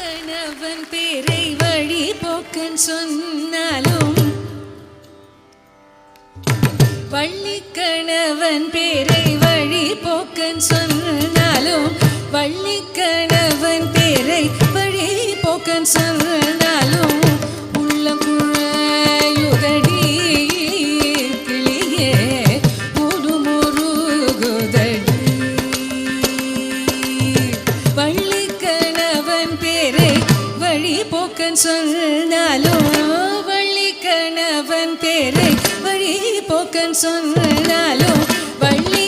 கணவன் பேரை வழி போக்கன் சொன்னாலும் வள்ளி கணவன் பேரை வழி போக்கன் சொன்னாலும் வள்ளி கணவன் பேரை வழி போக்கன் சொன்னாலும் உள்ளம் குழையுதடி கிளியே முருமுருகுதடி வள்ளி கணவன் பேரை வழி போக்கன் சொன்னாலும் வள்ளி கணவன் பேரை வழி போக்கன் சொன்னாலும் வள்ளி